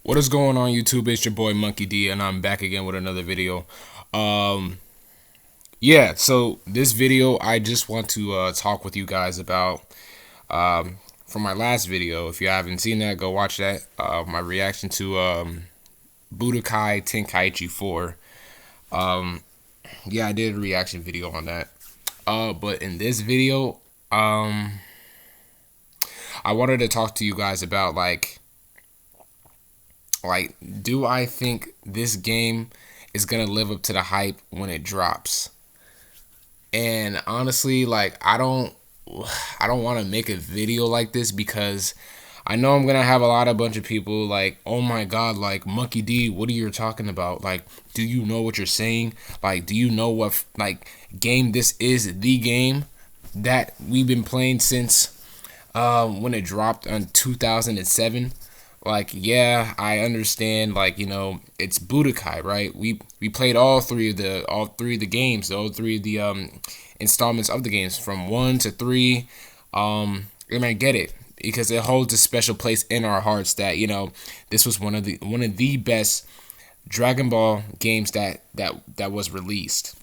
What is going on YouTube? It's your boy Monkey D and I'm back again with another video. Um so this video I just want to talk with you guys about from my last video. If you haven't seen that, go watch that. My reaction to Budokai Tenkaichi 4. I did a reaction video on that. But in this video, I wanted to talk to you guys about do I think this game is gonna live up to the hype when it drops? And honestly, I don't want to make a video like this because I know I'm gonna have a bunch of people like, oh my god, like Monkey D, what are you talking about? Like, do you know what you're saying? Like, do you know what game this is? The game that we've been playing since when it dropped in 2007. Like, yeah, I understand. Like, it's Budokai, right? We played all three of the games, all three of the installments of the games from 1 to 3. And I get it because it holds a special place in our hearts that this was one of the best Dragon Ball games that was released.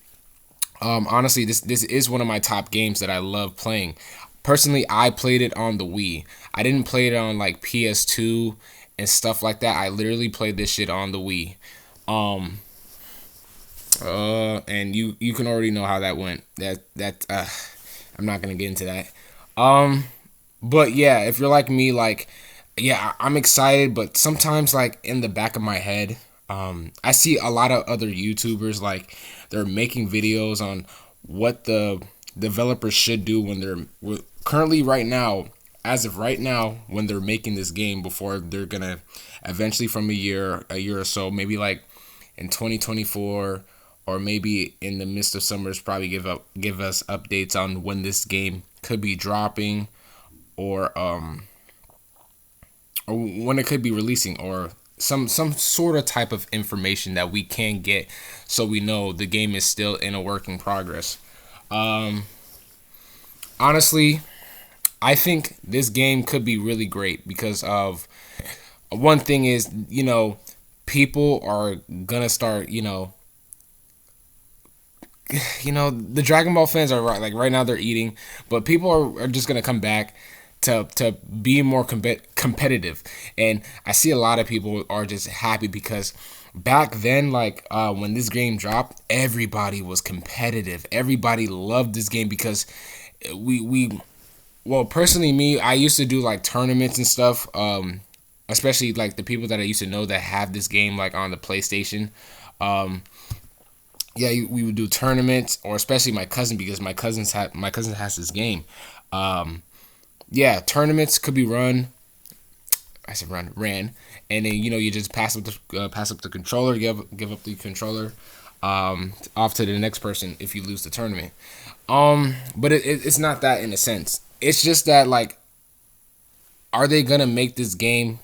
Honestly, this is one of my top games that I love playing. Personally, I played it on the Wii. I didn't play it on like PS2 and stuff like that. I literally played this shit on the Wii. And you can already know how that went. I'm not gonna get into that. But yeah, if you're like me, I'm excited, but sometimes like in the back of my head, I see a lot of other YouTubers like they're making videos on what the developers should do when they're currently right now, as of right now, when they're making this game before they're gonna eventually from a year or so, maybe like in 2024 or maybe in the midst of summers, probably give us updates on when this game could be dropping or when it could be releasing or some sort of type of information that we can get so we know the game is still in a work in progress. Honestly, I think this game could be really great because of one thing is, people are gonna start, the Dragon Ball fans are right now they're eating, but people are just gonna come back to be more competitive, and I see a lot of people are just happy because back then, when this game dropped, everybody was competitive. Everybody loved this game because well, personally, me, I used to do like tournaments and stuff. Especially like the people that I used to know that have this game like on the PlayStation. We would do tournaments, or especially my cousin because my cousin has this game. Tournaments could be run. I said ran, and then you just pass up the controller, give up the controller, off to the next person if you lose the tournament. But it's not that in a sense. It's just that are they gonna make this game?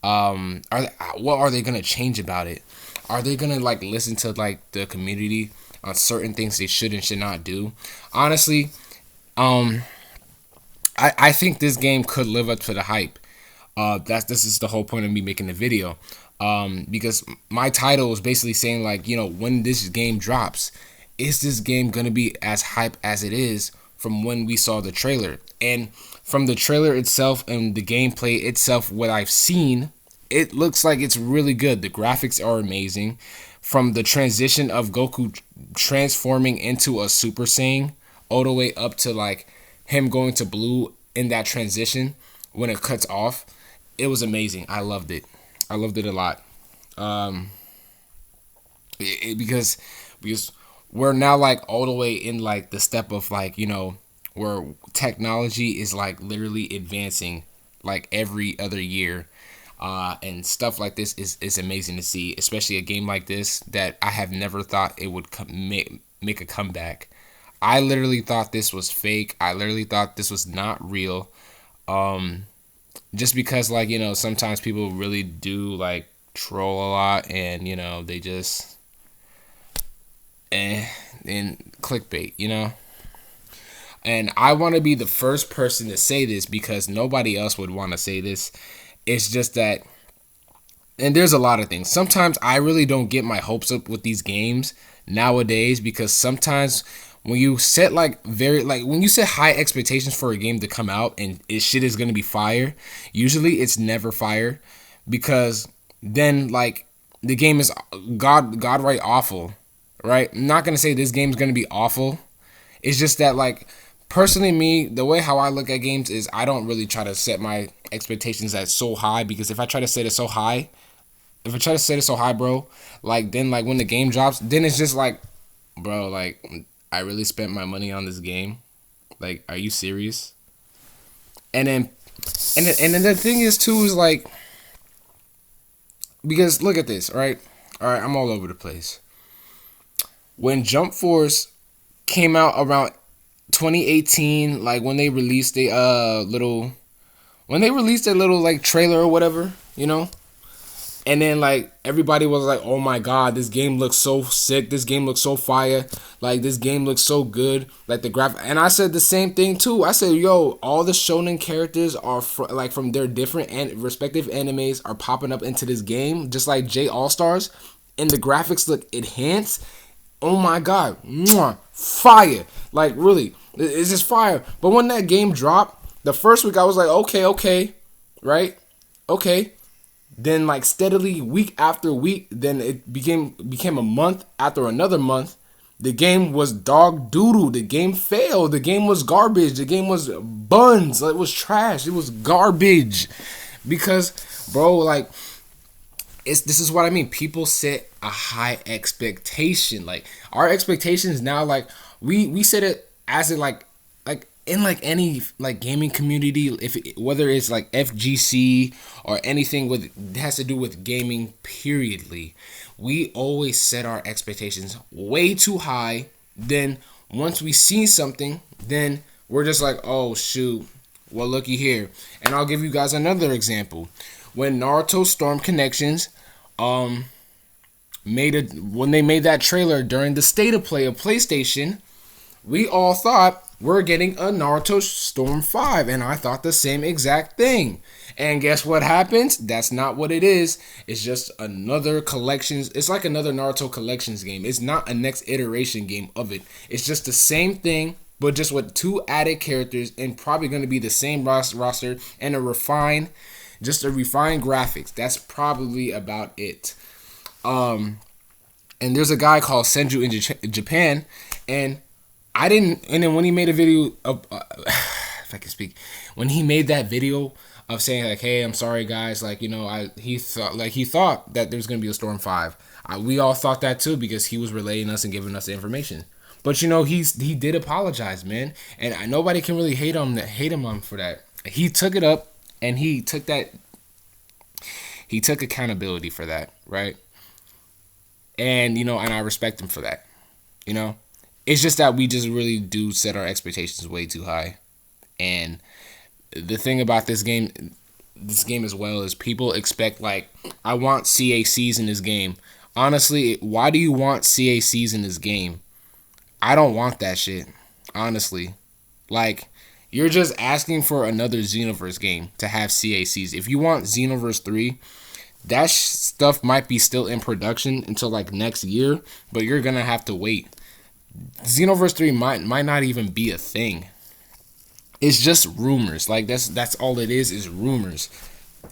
What are they gonna change about it? Are they gonna listen to the community on certain things they should and should not do? Honestly, I think this game could live up to the hype. This is the whole point of me making the video. Because my title is basically saying when this game drops, is this game gonna be as hype as it is from when we saw the trailer? And from the trailer itself and the gameplay itself, what I've seen, it looks like it's really good. The graphics are amazing. From the transition of Goku transforming into a Super Saiyan all the way up to him going to blue in that transition when it cuts off, it was amazing. I loved it. I loved it a lot. Because we're now all the way in the step of where technology is literally advancing every other year, and stuff like this is amazing to see, especially a game like this that I have never thought it would make a comeback. I literally thought this was fake. I literally thought this was not real. Just because sometimes people really do troll a lot, and they just and clickbait, And I want to be the first person to say this because nobody else would want to say this. It's just that and there's a lot of things. Sometimes I really don't get my hopes up with these games nowadays, because sometimes when you set when you set high expectations for a game to come out and shit is gonna be fire, usually it's never fire, because then like the game is god right awful, right? I'm not gonna say this game's gonna be awful. It's just that, like, personally, me, the way how I look at games is I don't really try to set my expectations at so high, because if I try to set it so high, bro, like, then, like, when the game drops, then it's just like, bro, like, I really spent my money on this game. Like, are you serious? And then, and then the thing is too is like, because look at this, right? All right, I'm all over the place. When Jump Force came out around 2018, like when they released a little like trailer or whatever, you know, and then like everybody was like, "Oh my god, this game looks so sick. This game looks so fire. Like this game looks so good. Like the graph." And I said the same thing too. I said, "Yo, all the shonen characters are from their different and respective animes are popping up into this game, just like J All Stars, and the graphics look enhanced. Oh my god, mwah, fire! Like really, it's just fire." But when that game dropped, the first week I was like, okay, right, okay. Then like steadily week after week, then it became a month after another month. The game was dog doodle. The game failed. The game was garbage. The game was buns. It was trash. It was garbage. Because, bro, like, this is what I mean. People set a high expectation. Like our expectations now, like we set it as it like in like any like gaming community, whether it's like FGC or anything with has to do with gaming, periodly, we always set our expectations way too high. Then once we see something, then we're just like, oh shoot, well looky here. And I'll give you guys another example. When Naruto Storm Connections when they made that trailer during the State of Play of PlayStation, we all thought we're getting a Naruto Storm 5, and I thought the same exact thing. And guess what happens? That's not what it is. It's just another collections. It's like another Naruto Collections game. It's not a next iteration game of it. It's just the same thing, but just with 2 added characters, and probably going to be the same roster and a refined graphics. That's probably about it. And there's a guy called Senju in Japan, and then when he made a video of, if I can speak, when he made that video of saying like, "Hey, I'm sorry guys," like, you know, he thought that there was gonna be a Storm 5. We all thought that too, because he was relaying us and giving us the information. But you know, he did apologize, man, and nobody can really hate him on for that. He took it up, and he took accountability for that, right? And you know, and I respect him for that. You know, it's just that we just really do set our expectations way too high. And the thing about this game as well is people expect, like, I want CACs in this game. Honestly, why do you want CACs in this game? I don't want that shit. Honestly, like, you're just asking for another Xenoverse game to have CACs. If you want Xenoverse 3, that stuff might be still in production until like next year, but you're gonna have to wait. Xenoverse 3 might not even be a thing. It's just rumors. Like that's all it is rumors.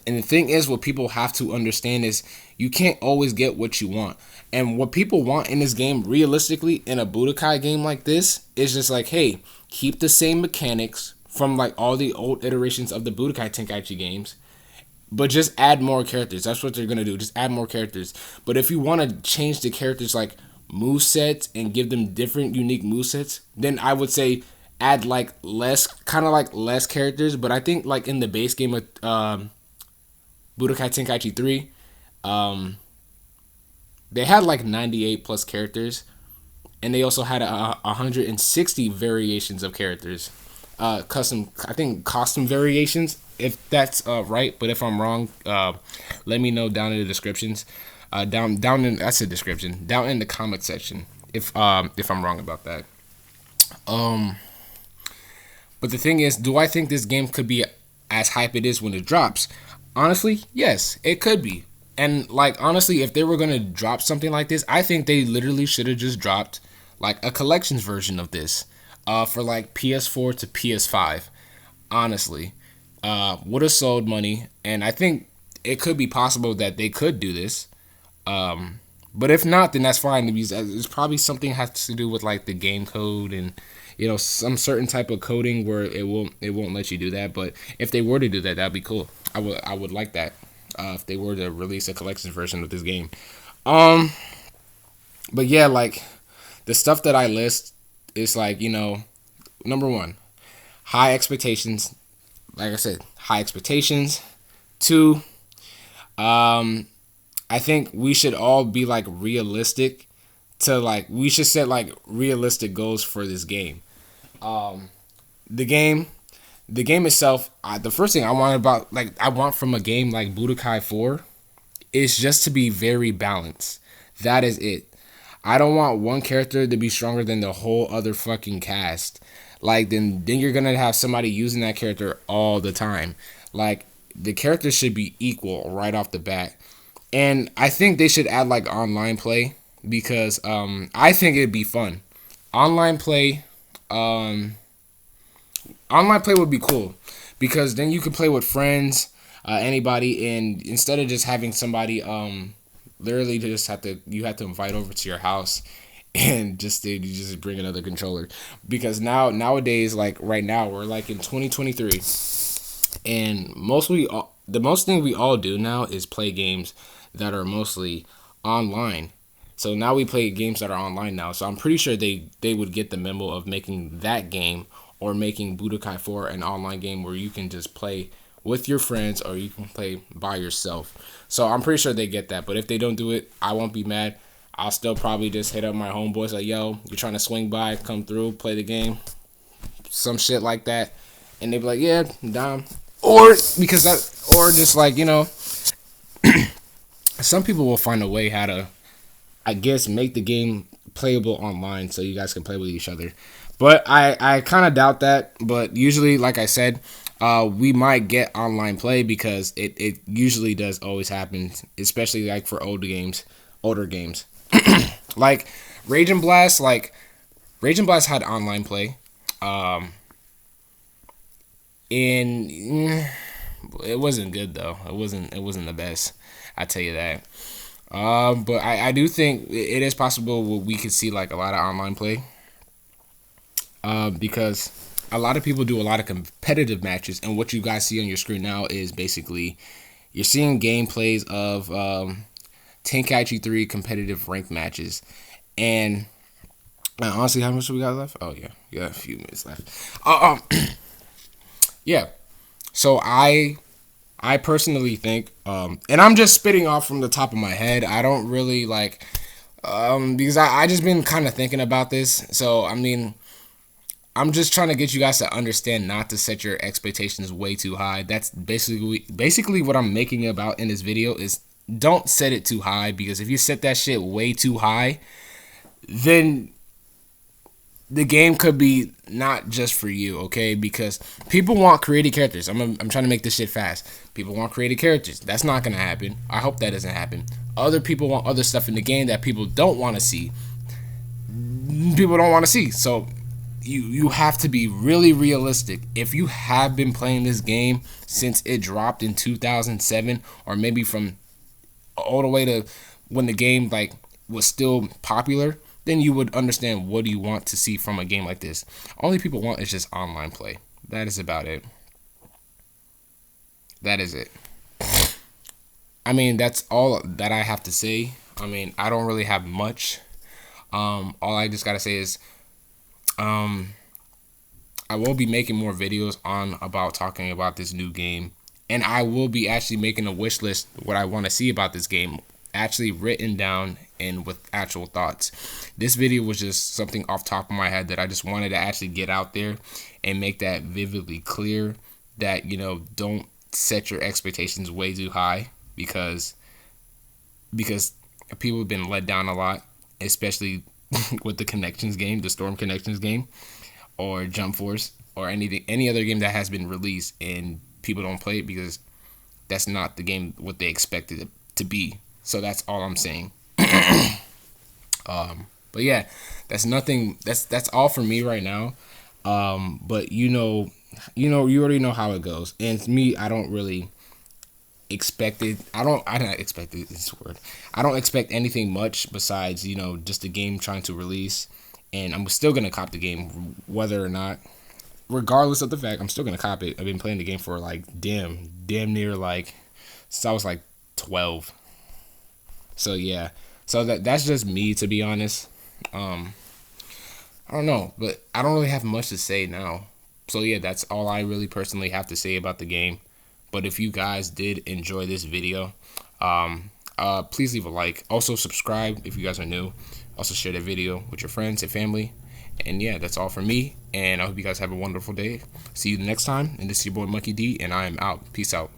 And the thing is, what people have to understand is you can't always get what you want. And what people want in this game, realistically, in a Budokai game like this, is just like, hey, keep the same mechanics from like all the old iterations of the Budokai Tenkaichi games, but just add more characters. That's what they're going to do. Just add more characters. But if you want to change the characters like movesets and give them different unique movesets, then I would say add like less characters. But I think like in the base game of Budokai Tenkaichi 3, they had like 98 plus characters. And they also had 160 variations of characters. Costume variations, if that's right. But if I'm wrong, let me know down in the descriptions. Down in that's the description. Down in the comment section, if I'm wrong about that. But the thing is, do I think this game could be as hype it is when it drops? Honestly, yes, it could be. And like honestly, if they were gonna drop something like this, I think they literally should have just dropped like a collections version of this, for like PS4 to PS5. Honestly, would have sold money, and I think it could be possible that they could do this. But if not, then that's fine. Because it's probably something has to do with like the game code and some certain type of coding where it won't let you do that. But if they were to do that, that'd be cool. I would like that, if they were to release a collection version of this game. But yeah, like the stuff that I list is like number one, high expectations. Like I said, high expectations. Two, I think we should all be like realistic to like we should set like realistic goals for this game. The game, the game itself. The first thing I want from a game like Budokai 4 is just to be very balanced. That is it. I don't want one character to be stronger than the whole other fucking cast. Like then you're gonna have somebody using that character all the time. Like the characters should be equal right off the bat. And I think they should add like online play because I think it'd be fun. Online play, online play would be cool because then you can play with friends, anybody, and instead of just having somebody, literally you have to invite over to your house and you just bring another controller because nowadays like right now we're like in 2023 and the most thing we all do now is play games that are mostly online. So now we play games that are online now. So I'm pretty sure they would get the memo of making that game or making Budokai 4 an online game where you can just play with your friends or you can play by yourself. So I'm pretty sure they get that. But if they don't do it, I won't be mad. I'll still probably just hit up my homeboys like, yo, you're trying to swing by, come through, play the game, some shit like that. And they be like, yeah, I'm down. Or just like, some people will find a way how to, I guess, make the game playable online so you guys can play with each other. But I kind of doubt that. But usually, like I said, we might get online play because it usually does always happen, especially like for older games. Like Rage and Blast, had online play. And it wasn't good though. It wasn't the best. I tell you that. But I do think it is possible we could see like a lot of online play. Because a lot of people do a lot of competitive matches, and what you guys see on your screen now is basically you're seeing gameplays of Tenkaichi 3 competitive ranked matches. And honestly, how much do we got left? Oh yeah, we got a few minutes left. Yeah. So I personally think, and I'm just spitting off from the top of my head. I don't really like, because I just been kind of thinking about this. So I mean, I'm just trying to get you guys to understand not to set your expectations way too high. That's basically what I'm making about in this video is don't set it too high, because if you set that shit way too high, then the game could be not just for you, okay? Because people want creative characters. I'm trying to make this shit fast. People want creative characters. That's not going to happen. I hope that doesn't happen. Other people want other stuff in the game that people don't want to see. So you have to be really realistic. If you have been playing this game since it dropped in 2007, or maybe from all the way to when the game like was still popular, then you would understand what do you want to see from a game like this. Only people want is just online play. That is about it. That is it. I mean, that's all that I have to say. I mean, I don't really have much. All I just gotta say is, I will be making more videos about talking about this new game, and I will be actually making a wish list what I want to see about this game, actually written down and with actual thoughts. This video was just something off top of my head that I just wanted to actually get out there and make that vividly clear that, don't set your expectations way too high, because people have been let down a lot, especially with the the Storm Connections game, or Jump Force, or any other game that has been released and people don't play it because that's not the game what they expected to be. So that's all I'm saying. But yeah, that's nothing. That's all for me right now. But you already know how it goes. And me, I don't really expect it. I don't expect it. This word. I don't expect anything much besides just the game trying to release, and I'm still gonna cop the game whether or not. Regardless of the fact, I'm still gonna cop it. I've been playing the game for like damn near like since I was like 12. So yeah, so that's just me, to be honest. I don't know, but I don't really have much to say now. So yeah, that's all I really personally have to say about the game. But if you guys did enjoy this video, please leave a like. Also subscribe if you guys are new. Also share the video with your friends and family. And yeah, that's all from me. And I hope you guys have a wonderful day. See you the next time. And this is your boy Monkey D, and I am out. Peace out.